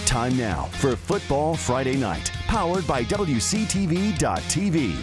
Time now for Football Friday Night, powered by WCTV.tv.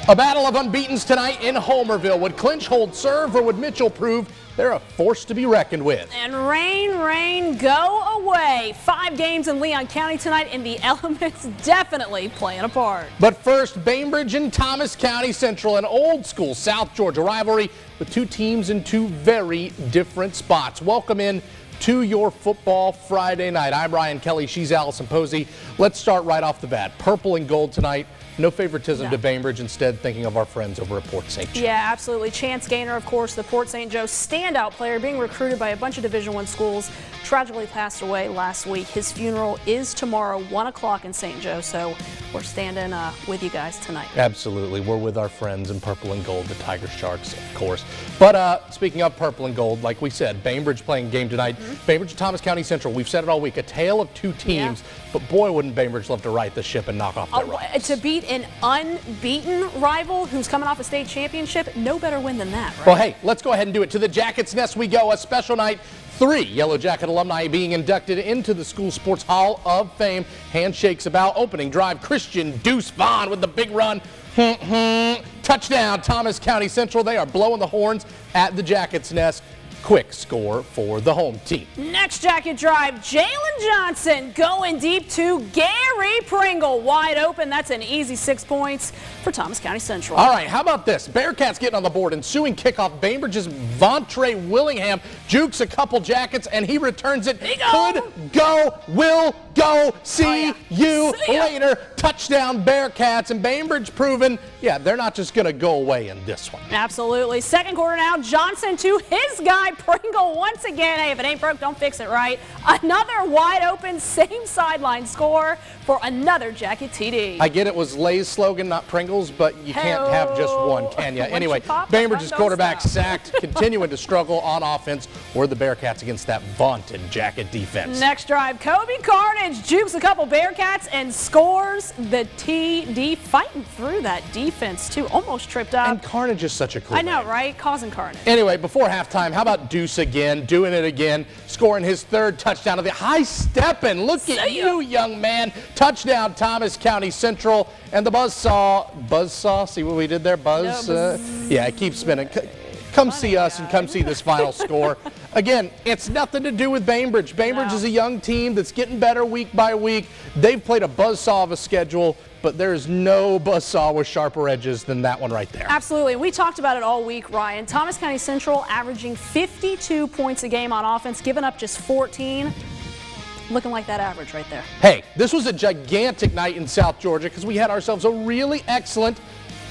A battle of unbeatens tonight in Homerville. Would Clinch hold serve, or would Mitchell prove they're a force to be reckoned with? And rain, go away. 5 games in Leon County tonight, and the elements definitely playing a part. But first, Bainbridge and Thomas County Central, an old school South Georgia rivalry with two teams in two very different spots. Welcome in to your Football Friday Night. I'm Ryan Kelly. She's Alison Posey. Let's start right off the bat. Purple and gold tonight. No favoritism to Bainbridge, instead thinking of our friends over at Port St. Joe. Yeah, absolutely. Chance Gaynor, of course, the Port St. Joe standout player, being recruited by a bunch of Division I schools, tragically passed away last week. His funeral is tomorrow, 1 o'clock in St. Joe, so we're standing with you guys tonight. Absolutely. We're with our friends in purple and gold, the Tiger Sharks, of course. But speaking of purple and gold, like we said, Bainbridge playing a game tonight. Bainbridge and Thomas County Central, we've said it all week, a tale of two teams, but boy, wouldn't Bainbridge love to right the ship and knock off their rivals. To beat an unbeaten rival who's coming off a state championship, no better win than that, right? Well, hey, let's go ahead and do it. To the Jackets' Nest we go. A special night. 3 Yellow Jacket alumni being inducted into the School Sports Hall of Fame. Handshakes about opening drive. Christian Deuce Vaughn with the big run. Touchdown, Thomas County Central. They are blowing the horns at the Jackets' Nest. Quick score for the home team. Next Jacket drive, Jalen Johnson going deep to Gary Pringle. Wide open. That's an easy 6 points for Thomas County Central. All right, how about this? Bearcats getting on the board. Ensuing kickoff. Bainbridge's Vontre Willingham jukes a couple Jackets, and he returns it. Could go, will go. See you later. Touchdown, Bearcats. And Bainbridge proving, yeah, they're not just going to go away in this one. Absolutely. Second quarter now, Johnson to his guy, Pringle, once again. Hey, if it ain't broke, don't fix it, right? Another wide open, same sideline score for another Jacket TD. I get it was Lay's slogan, not Pringle's, but you can't have just one, can you? Anyway, Bainbridge's quarterback sacked, continuing to struggle on offense. Or the Bearcats against that vaunted Jacket defense. Next drive, Kobe Carnage jukes a couple Bearcats and scores the TD, fighting through that defense, too. Almost tripped up. And Carnage is such a cool I know, name. right? Causing carnage. Anyway, before halftime, how about Deuce again, doing it again, scoring his 3rd touchdown of the high stepping. Look at you, young man. Touchdown, Thomas County Central. And the buzzsaw, see what we did there? Yeah, it keeps spinning. Come see us and come see this final score. Again, it's nothing to do with Bainbridge. Bainbridge is a young team that's getting better week by week. They've played a buzzsaw of a schedule, but there's no buzzsaw with sharper edges than that one right there. Absolutely. We talked about it all week, Ryan. Thomas County Central averaging 52 points a game on offense, giving up just 14. Looking like that average right there. Hey, this was a gigantic night in South Georgia because we had ourselves a really excellent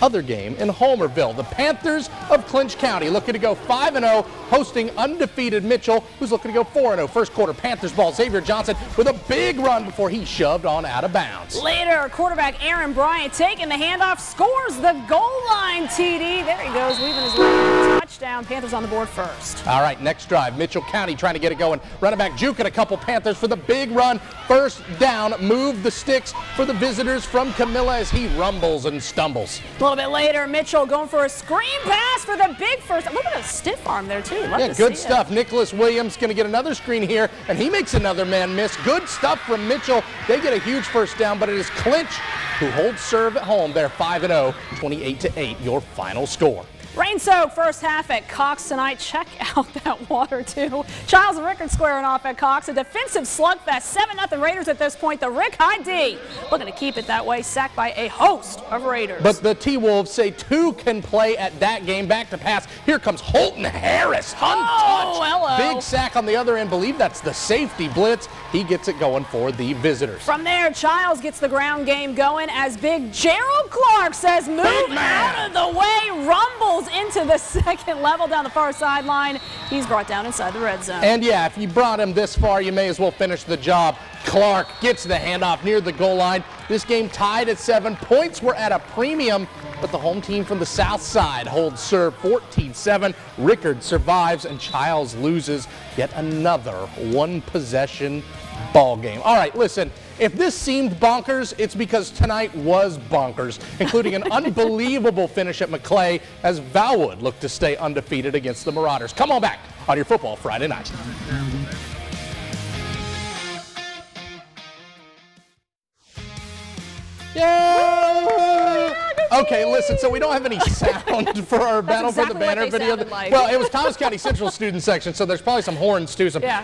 other game in Homerville. The Panthers of Clinch County looking to go 5-0, hosting undefeated Mitchell, who's looking to go 4-0. First quarter, Panthers ball. Xavier Johnson with a big run before he shoved on out of bounds. Later, quarterback Aaron Bryant taking the handoff, scores the goal line TD. There he goes, weaving his way to touchdown. Panthers on the board first. All right, next drive, Mitchell County trying to get it going. Running back juking a couple Panthers for the big run. First down, move the sticks for the visitors from Camilla as he rumbles and stumbles. A little bit later, Mitchell going for a screen pass for the big first. Look at a stiff arm there, too. Yeah, good stuff. Nicholas Williams going to get another screen here, and he makes another man miss. Good stuff from Mitchell. They get a huge first down, but it is Clinch who holds serve at home. They're 5-0, 28-8, your final score. Rain-soaked first half at Cox tonight. Check out that water, too. Chiles and Rickards squaring off at Cox. A defensive slugfest. 7-0 Raiders at this point. The Rick High D looking to keep it that way. Sacked by a host of Raiders. But the T-Wolves say 2 can play at that game. Back to pass. Here comes Holton Harris. Untouched. Hello. Big sack on the other end. Believe that's the safety blitz. He gets it going for the visitors. From there, Chiles gets the ground game going as big Gerald Clark says, move out of the way. Rumbles into the second level down the far sideline. He's brought down inside the red zone. And yeah, if you brought him this far, you may as well finish the job. Clark gets the handoff near the goal line. This game tied at 7. Points were at a premium, but the home team from the south side holds serve 14-7. Rickards survives and Chiles loses yet another one-possession ball game. All right, listen, if this seemed bonkers, it's because tonight was bonkers, including an unbelievable finish at Maclay as Valwood looked to stay undefeated against the Marauders. Come on back on your Football Friday Night. Yeah! Okay, listen, so we don't have any sound for our Battle for the Banner video. Like. Well, it was Thomas County Central student section, so there's probably some horns too. Some yeah.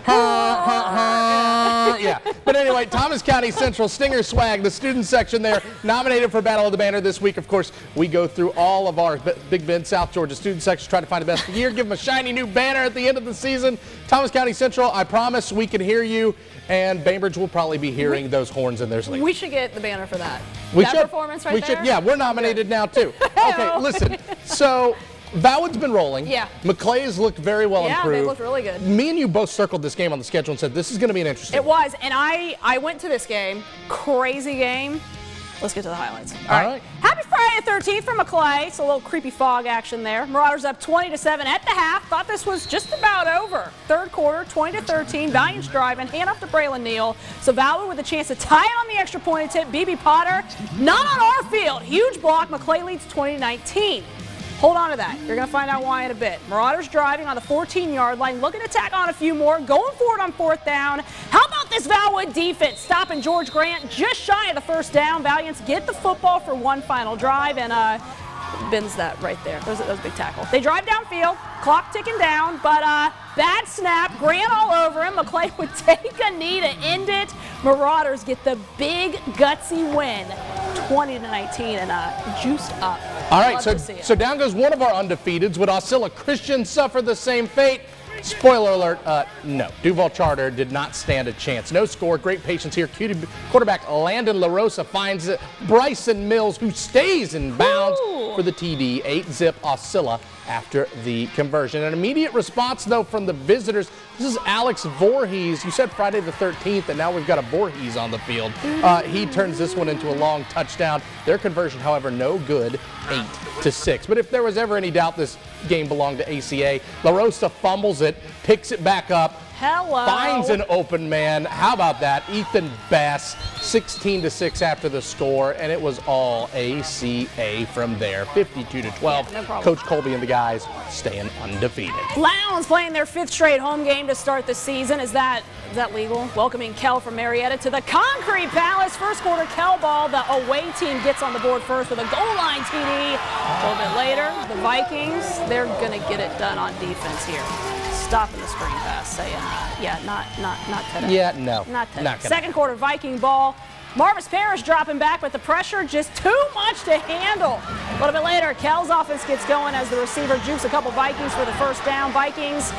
Yeah. But anyway, Thomas County Central Stinger Swag, the student section there, nominated for Battle of the Banner this week. Of course, we go through all of our Big Bend, South Georgia student sections, try to find the best of the year, give them a shiny new banner at the end of the season. Thomas County Central, I promise we can hear you, and Bainbridge will probably be hearing those horns in their sleep. We should get the banner for that. We that should. Performance right there? Yeah, we're nominated now too. Okay, listen. So Valwood's been rolling. Yeah. Maclay's looked very well improved. Yeah, they looked really good. Me and you both circled this game on the schedule and said this is going to be an interesting It was, and I went to this game. Crazy game. Let's get to the highlights. All right. Happy Friday the 13th from Maclay. It's a little creepy fog action there. Marauders up 20-7 at the half. Thought this was just about over. Third quarter, 20-13. Valiant's driving. Hand off to Braylon Neal. So Valwood with a chance to tie it on the extra point attempt. BB Potter, not on our field. Huge block. Maclay leads 20-19. Hold on to that. You're going to find out why in a bit. Marauders driving on the 14-yard line, looking to tack on a few more, going forward on 4th down. How about this Valwood defense stopping George Grant just shy of the first down? Valiants get the football for one final drive, and bends that right there. That was a big tackle. They drive downfield, clock ticking down, but bad snap, Grant all over him. Maclay would take a knee to end it. Marauders get the big gutsy win, 20-19, and juiced up. All right, so down goes one of our undefeateds. Would Aucilla Christian suffer the same fate? Spoiler alert, no. Duval Charter did not stand a chance. No score, great patience here. Quarterback Landon LaRosa finds Bryson Mills, who stays in bounds for the TD. 8-zip Aucilla after the conversion. An immediate response, though, from the visitors. This is Alex Voorhees. You said Friday the 13th, and now we've got a Voorhees on the field. He turns this one into a long touchdown. Their conversion, however, no good, 8-6. But if there was ever any doubt this game belonged to ACA, LaRosa fumbles it, picks it back up, finds an open man. How about that? Ethan Bass, 16-6 after the score, and it was all ACA from there. 52-12. Yeah, no problem. Coach Colby and the guys staying undefeated. Lowndes playing their 5th straight home game to start the season. Is that legal? Welcoming Kell from Marietta to the Concrete Palace. First quarter Kell ball. The away team gets on the board first with a goal line TD. A little bit later, the Vikings, they're going to get it done on defense here. Stopping the screen pass, saying, yeah, not today. Yeah, no. Not today. Not Second quarter Viking ball. Marvis Parrish dropping back, but the pressure just too much to handle. A little bit later, Kell's offense gets going as the receiver jukes a couple Vikings for the first down. Vikings,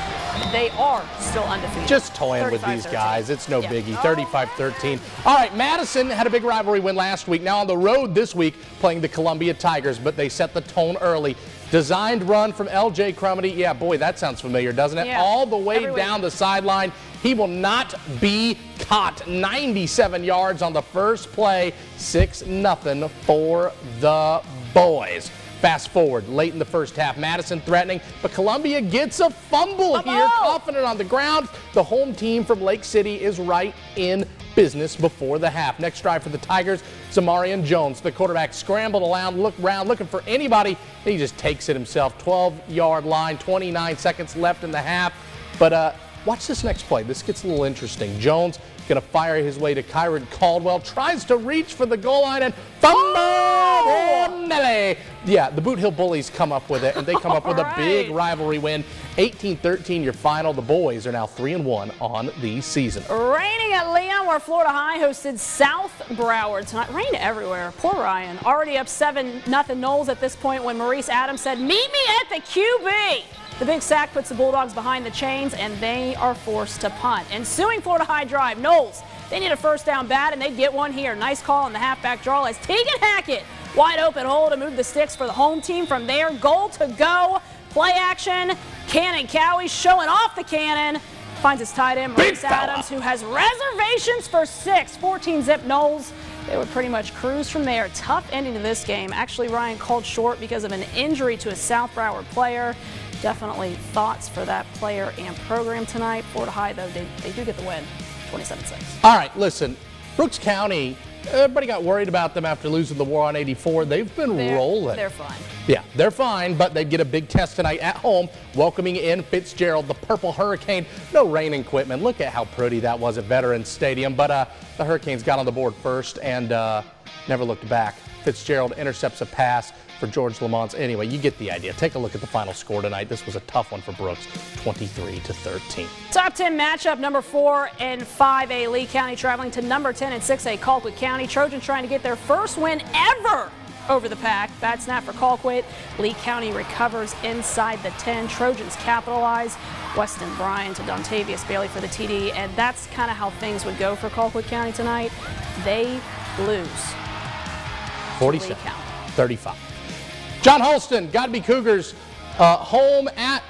they are still undefeated. Just toying with these guys. It's no biggie. 35-13. All right, Madison had a big rivalry win last week. Now on the road this week playing the Columbia Tigers, but they set the tone early. Designed run from L.J. Crumity. Yeah, boy, that sounds familiar, doesn't it? Yeah. All the way down the sideline. He will not be caught. 97 yards on the first play. 6-0 for the boys. Fast forward, late in the first half, Madison threatening, but Columbia gets a fumble here, confident on the ground. The home team from Lake City is right in business before the half. Next drive for the Tigers, Zamarian Jones, the quarterback, scrambled around, looking for anybody. He just takes it himself. 12-yard line, 29 seconds left in the half. But watch this next play. This gets a little interesting. Jones going to fire his way to Kyron Caldwell, tries to reach for the goal line and fumble! Yeah, the Boot Hill Bullies come up with it, and they come up with a big rivalry win. 18-13 your final. The boys are now 3-1 on the season. Raining at Leon, where Florida High hosted South Broward tonight. Rain everywhere. Poor Ryan. Already up 7-0 Knowles at this point when Maurice Adams said, "Meet me at the QB." The big sack puts the Bulldogs behind the chains, and they are forced to punt. Ensuing Florida High drive, Knowles, they need a first down bad, and they get one here. Nice call on the halfback draw as Tegan Hackett, wide open hole to move the sticks for the home team. From there, goal to go. Play action. Cannon Cowie showing off the cannon. Finds his tight end, Maurice Adams, who has reservations for 6. 14-zip Knowles. They would pretty much cruise from there. Tough ending to this game. Actually, Ryan called short because of an injury to a South Broward player. Definitely thoughts for that player and program tonight. Florida High, though, they do get the win, 27-6. All right, listen, Brooks County Everybody got worried about them after losing the war on 84. They've been rolling. They're fine. Yeah, they're fine, but they get a big test tonight at home, welcoming in Fitzgerald, the Purple Hurricane. No rain in Quitman. Look at how pretty that was at Veterans Stadium. But the Hurricanes got on the board first and never looked back. Fitzgerald intercepts a pass for George Lamont. Anyway, you get the idea. Take a look at the final score tonight. This was a tough one for Brooks, 23-13. Top 10 matchup, number 4 in 5A Lee County traveling to number 10 in 6A Colquitt County. Trojans trying to get their first win ever over the Pack. Bad snap for Colquitt. Lee County recovers inside the 10. Trojans capitalize. Weston Bryan to Dontavius Bailey for the TD, and that's kind of how things would go for Colquitt County tonight. They lose. 47-35. John Holston, Godby Cougars, home at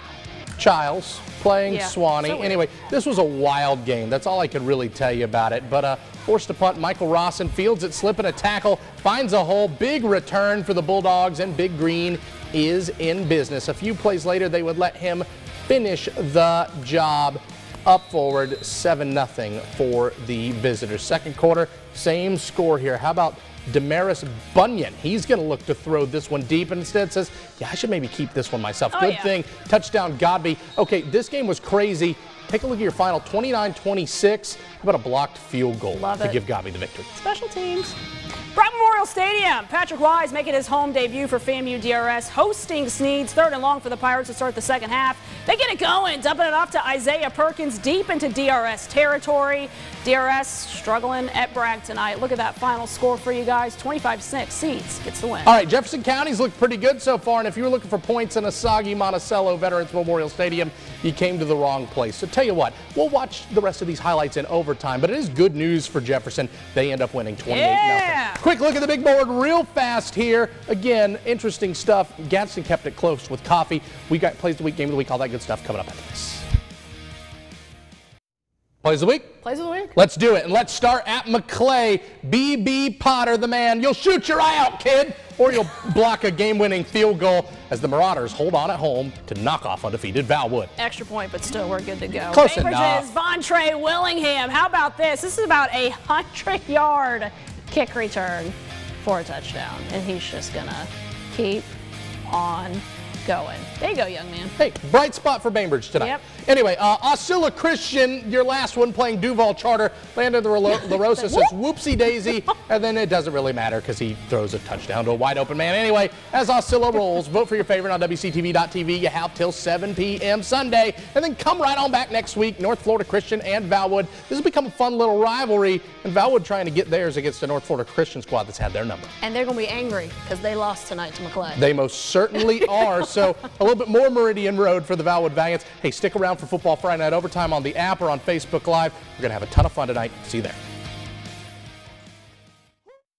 Chiles, playing Suwannee. So anyway, this was a wild game. That's all I can really tell you about it. But forced to punt, Michael Rawson fields it, slipping a tackle, finds a hole. Big return for the Bulldogs, and Big Green is in business. A few plays later, they would let him finish the job. Up forward, 7-0 for the visitors. Second quarter, same score here. How about Damaris Bunyan? He's going to look to throw this one deep, and instead says, yeah, I should maybe keep this one myself. Good thing. Touchdown, Godby. Okay, this game was crazy. Take a look at your final, 29-26. How about a blocked field goal to give Godby the victory? Special teams. Broward Memorial Stadium. Patrick Wise making his home debut for FAMU DRS, hosting Sneads. 3rd and long for the Pirates to start the second half. They get it going, dumping it off to Isaiah Perkins deep into DRS territory. DRS struggling at Bragg tonight. Look at that final score for you guys. 25-6. Sneads gets the win. All right, Jefferson County's looked pretty good so far, and if you were looking for points in a soggy Monticello Veterans Memorial Stadium, you came to the wrong place. So tell you what, we'll watch the rest of these highlights in overtime, but it is good news for Jefferson. They end up winning 28-0. Quick look at the big board real fast here. Again, interesting stuff. Gadsden kept it close with coffee. We got Plays of the Week, Game of the Week, all that good stuff coming up after this. Plays of the Week? Plays of the Week. Let's do it, and let's start at Maclay. B.B. Potter, the man. You'll shoot your eye out, kid, or you'll block a game-winning field goal as the Marauders hold on at home to knock off undefeated Valwood. Extra point, but still we're good to go. Close Bainbridge's Vontre Willingham. How about this? This is about a 100-yard kick return for a touchdown, and he's just gonna keep on going. There you go, young man. Hey, bright spot for Bainbridge tonight. Yep. Anyway, Aucilla Christian, your last one playing Duval Charter. Landon LaRosa says whoopsie daisy, and then it doesn't really matter because he throws a touchdown to a wide open man. Anyway, as Aucilla rolls, vote for your favorite on WCTV.tv. You have till 7 p.m. Sunday, and then come right on back next week. North Florida Christian and Valwood. This has become a fun little rivalry, and Valwood trying to get theirs against the North Florida Christian squad that's had their number. And they're going to be angry because they lost tonight to Maclay. They most certainly are. So a little bit more Meridian Road for the Valwood Valiants. Hey, stick around for Football Friday Night Overtime on the app or on Facebook Live. We're going to have a ton of fun tonight. See you there.